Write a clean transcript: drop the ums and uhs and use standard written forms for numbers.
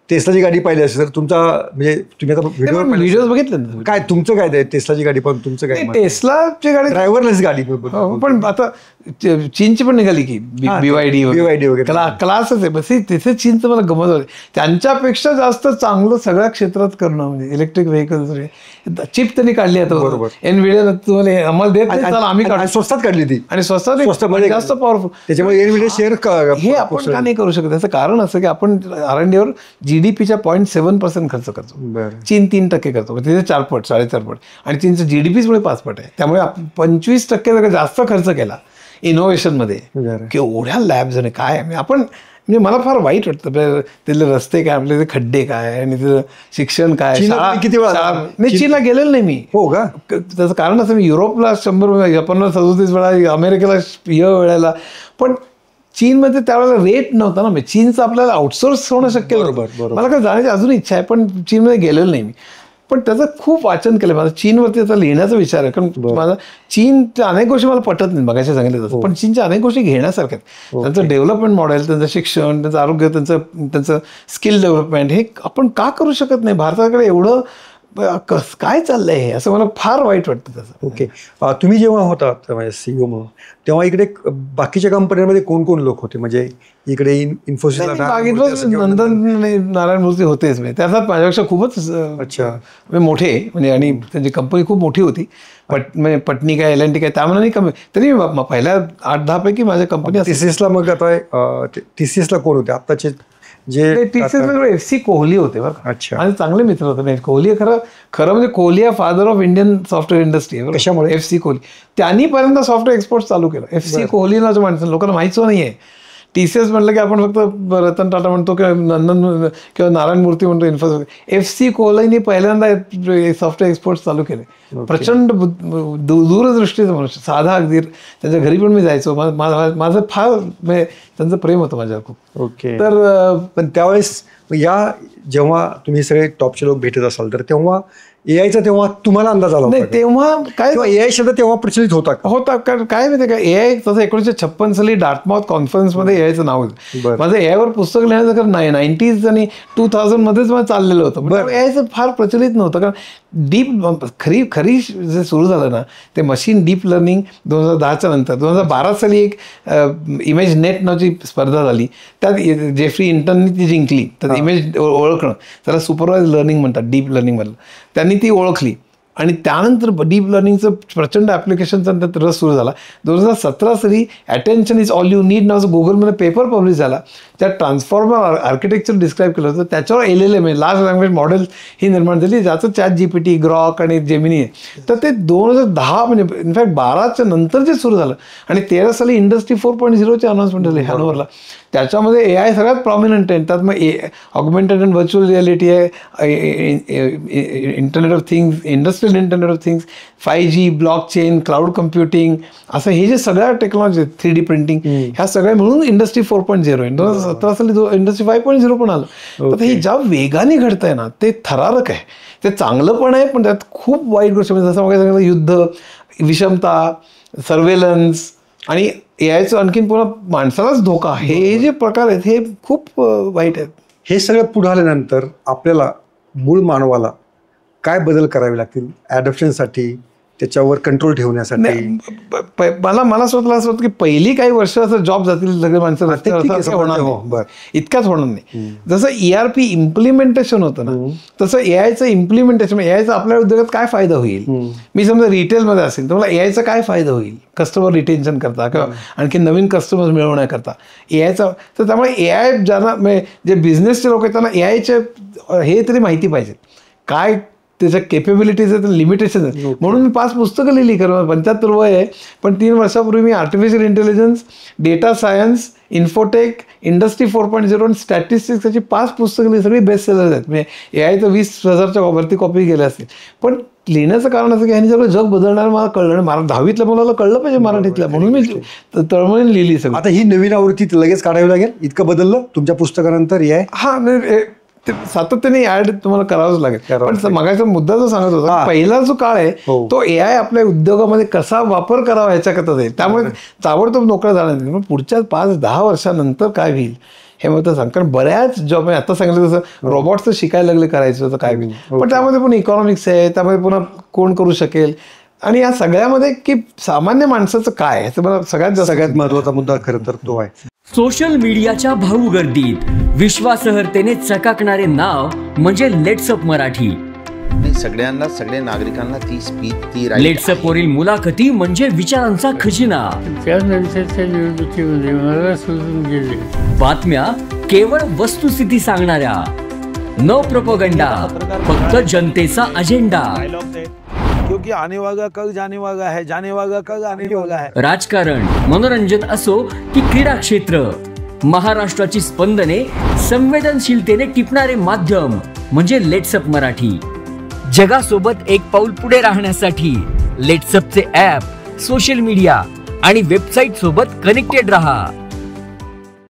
टेस्लाची गाडी पाहिली असेल तर तुमचा म्हणजे तुम्ही आता व्हिडिओ बघितले ना, काय तुमचं काय ते टेस्लाची गाडी पाहून तुमचं काय टेस्लाची गाडी ड्रायव्हरलेस गाडी पण आता चीनची पण निघाली की BYD वगैरे क्लासच आहे. बस तिथे चीनचं मला गमत होते. त्यांच्यापेक्षा जास्त चांगलं सगळ्या क्षेत्रात करणं म्हणजे इलेक्ट्रिक व्हेकल्स चिप त्यांनी काढली आता. बरोबर एनव्हिडिया तुम्हाला आम्हाला देत नाही, आम्ही स्वस्तात काढली ती आणि स्वस्तात जास्त पॉवरफुल. त्याच्यामुळे एनव्हिडिया शेअर हे आपण का नाही करू शकत? त्याचं कारण असं की आपण R&D वर GDPच्या 0.7% खर्च करतो. चीन 3% करतो, तिथे 4 पट 4.5 पट आणि चीनचं GDPच मुळे 5 पट आहे. त्यामुळे 25% जर जास्त खर्च केला इनोव्हेशनमध्ये केवढ्या लॅब्स आणि काय आपण म्हणजे मला फार वाईट वाटतं. तिथले रस्ते काय, आपले खड्डे काय आणि तिथं शिक्षण काय. किती वेळा नाही चीनला गेलेलं नाही मी. हो का? त्याचं कारण असं मी युरोपला 100 वेळा, जपानला 37 वेळा, अमेरिकेला वेळेला, पण चीनमध्ये त्यावेळेला रेट नव्हता ना. चीनचं आपल्याला आउटसोर्स होणं शक्य नव्हतं. मला काय जाण्याची अजून इच्छा आहे पण चीनमध्ये गेलेलं नाही मी. पण त्याचं खूप वाचन केलं माझं. चीनवरती आता लिहिण्याचा विचार आहे, कारण माझा चीनच्या अनेक गोष्टी मला पटत नाही मगाशी सांगितलं तसं, पण चीनच्या अनेक गोष्टी घेण्यासारख्या आहेत. त्यांचं डेव्हलपमेंट मॉडेल, त्यांचं शिक्षण, त्यांचं आरोग्य, त्यांचं स्किल डेव्हलपमेंट हे आपण का करू शकत नाही? भारताकडे एवढं काय चाललंय हे, असं मला फार वाईट वाटतं त्याचं. ओके, तुम्ही जेव्हा होता CEO म्हणून तेव्हा इकडे बाकीच्या कंपन्यांमध्ये कोण कोण लोक होते? म्हणजे इकडे इन्फोसिसला नंदन नारायण मूर्ती होतेच. त्याच्यात माझ्यापेक्षा खूपच मोठे म्हणजे, आणि त्यांची कंपनी खूप मोठी होती. म्हणजे पटनी काय L&T काय त्यामुळे नाही कमी, तरी पहिल्या 8-10 पैकी माझ्या कंपनी. TCSला मग आता TCSला कोण होते आत्ताचे? जे FC कोहली होते बरं. अच्छा, आणि चांगले मित्र होते. कोहली खरं म्हणजे कोहली हा father of Indian software industry आहे. कशामुळे? FC कोहली त्यांनी पहिल्यांदा सॉफ्टवेअर एक्सपोर्ट चालू केलं. FC कोहली नावाचं माणसं लोकांना माहितीच नाही आहे. TCS म्हटलं की आपण फक्त रतन टाटा म्हणतो किंवा नंदन किंवा नारायण मूर्ती म्हणतो इन्फोसिस. FC कोहलीने पहिल्यांदा सॉफ्टवेअर एक्सपोर्ट चालू केले. प्रचंड दूरदृष्टीचं मनुष्य, साधा अगदी. त्यांच्या घरी पण मी जायचो. माझं फार त्यांचं प्रेम होतं माझ्यावर खूप. ओके. तर पण त्यावेळेस जेव्हा तुम्ही सगळे टॉपचे लोक भेटत असाल तर तेव्हा AI तेव्हा तुम्हाला अंदाज आला नाही? तेव्हा काय AI शब्द तेव्हा प्रचलित होता? कारण काय माहिती का, AI तसं 1956 साली डार्टमाउथ कॉन्फरन्समध्ये AI नाव होतं. माझं AI वर पुस्तक लिहायचं कारण 90s आणि 2000 मध्येच मला चाललेलं होतं. AI फार प्रचलित नव्हतं, कारण डीप खरी जे सुरू झालं ना ते मशीन डीप लर्निंग 2010च्या नंतर. 2012 साली एक इमेज नेट नावाची स्पर्धा झाली, त्यात जेफ्री इंटननी ती जिंकली. तर इमेज ओळखणं त्याला सुपरवाइज लर्निंग म्हणतात, डीप लर्निंगमधलं. त्यांनी ती ओळखली आणि त्यानंतर डीप लर्निंगचं प्रचंड ॲप्लिकेशनचा त्यात रस सुरू झाला. 2017 साली attention is all you need नावाचं गुगलमध्ये पेपर पब्लिश झाला. त्यात ट्रान्सफॉर्मर आर्किटेक्चर डिस्क्राईब केलं होतं. त्याच्यावर LLM लार्ज लँग्वेज मॉडेल ही निर्माण झाली, ज्याचं ChatGPT, ग्रॉक आणि जेमिनी आहे. तर ते 2010 म्हणजे इनफॅक्ट 12च्या नंतर जे सुरू झालं. आणि 13 साली इंडस्ट्री 4.0ची अनाउन्समेंट झाली हॅनोवरला. त्याच्यामध्ये AI सगळ्यात प्रॉमिनंट आहे. त्यात मग ऑगमेंटेड अँड व्हर्च्युअल रियालिटी आहे, internet of things, industrial internet of things, 5G, blockchain, cloud computing, असं हे जे सगळ्या टेक्नॉलॉजी, 3D प्रिंटिंग, ह्या सगळ्या मिळून इंडस्ट्री 4.0 आहे. 2017 साली इंडस्ट्री 5.0 पण आलं. तर हे ज्या वेगाने घडतंय ना ते थरारक आहे. ते चांगलं पण आहे, पण त्यात खूप वाईट गोष्ट म्हणजे जसं मला सांगितलं, युद्ध, विषमता, सर्वेलन्स आणि AIचं आणखीन पुन्हा माणसालाच धोका, हे जे प्रकार आहेत हे खूप वाईट आहेत. हे सगळं पुढे आल्यानंतर आपल्याला मूळ मानवाला काय बदल करावे लागतील ॲडॉप्शनसाठी, त्याच्यावर कंट्रोल ठेवण्यासाठी? मला स्वतःला असं वाटतं की पहिली काही वर्ष असं जॉब जातील सगळे माणसं होणार नाही, इतकाच होणार नाही. जसं ERP इम्प्लिमेंटेशन होतं ना तसं AIचं इम्प्लिमेंटेशन. AIचा आपल्या उद्योगात काय फायदा होईल? मी समजा रिटेलमध्ये असेल तर मला AIचा काय फायदा होईल? कस्टमर रिटेन्शन करता किंवा आणखी नवीन कस्टमर्स मिळवण्याकरता AIचा. तर त्यामुळे AI ज्यांना जे बिझनेसचे लोक आहेत त्यांना AIचे हे तरी माहिती पाहिजे काय त्याच्या केपेबिलिटीज आहेत, लिमिटेशन आहेत. म्हणून मी 5 पुस्तकं लिहिली. खरं 75 वय आहे, पण 3 वर्षापूर्वी मी artificial intelligence, data science, Infotech, industry 4.0 आणि स्टॅटिस्टिक्स याची 5 पुस्तकं लिहिली. सगळी बेस्ट सेलर्स आहेत. म्हणजे AIचं 20,000च्या वरती कॉपी गेल्या असतील. पण लिहिण्याचं कारण असं की ह्यांनी सगळं जग बदलणार मला कळलं. 10वीतल्या मुलाला कळलं पाहिजे मराठीतल्या, म्हणून मी तळमळीने लिहिली सगळं. आता ही नवीन आवृत्ती लगेच काढावी लागेल, इतकं बदललं तुमच्या पुस्तकानंतर AI? हा, सातत्याने ऍड तुम्हाला करावंच लागेल. पण मगाचा मुद्दा जो सांगत होता, पहिला जो काळ आहे तो AI आपल्या उद्योगामध्ये कसा वापर करावा ह्याच्याकरता जाईल. त्यामुळे ताबडतोब नोकऱ्या जाणार नाही. पण पुढच्या 5-10 वर्षानंतर काय होईल हे मग सांग. कारण बऱ्याच जॉब आता सांगितलं तसं रोबोट्सचं शिकायला लागले करायचं होतं काय बी, पण त्यामध्ये पण इकॉनॉमिक्स आहे, त्यामध्ये पुन्हा कोण करू शकेल, आणि या सगळ्यामध्ये की सामान्य माणसाचं काय आहे मला सगळ्यात महत्वाचा मुद्दा खरं तर तो आहे. सोशल मीडियाच्या भाऊ गर्दीत विश्वासार्हतेने चकाकणारे नाव म्हणजे लेट्सअप मराठी. सगळ्यांना, सगळ्या नागरिकांना ती स्पीच, ती लेट्सअप वरील मुलाखती म्हणजे विचारांचा खजिना. त्यानंतरच्या निवडणुकीमध्ये मला सोडून गेले. बातम्या केवळ वस्तुस्थिती सांगणाऱ्या, न प्रोपोगंडा, फक्त जनतेचा अजेंडा. क्योंकि आने वाला कल जाने वाला है, जाने वाला कल आने वाला है. राजकारण, मनोरंजन असो की क्रीडा क्षेत्र, महाराष्ट्राची स्पंदने संवेदनशीलतेने टिपणारे माध्यम म्हणजे लेट्सअप मराठी. जगासोबत एक पाऊल पुढे राहण्यासाठी लेट्सअपचे ॲप, सोशल मीडिया आणि वेबसाईट सोबत कनेक्टेड रहा.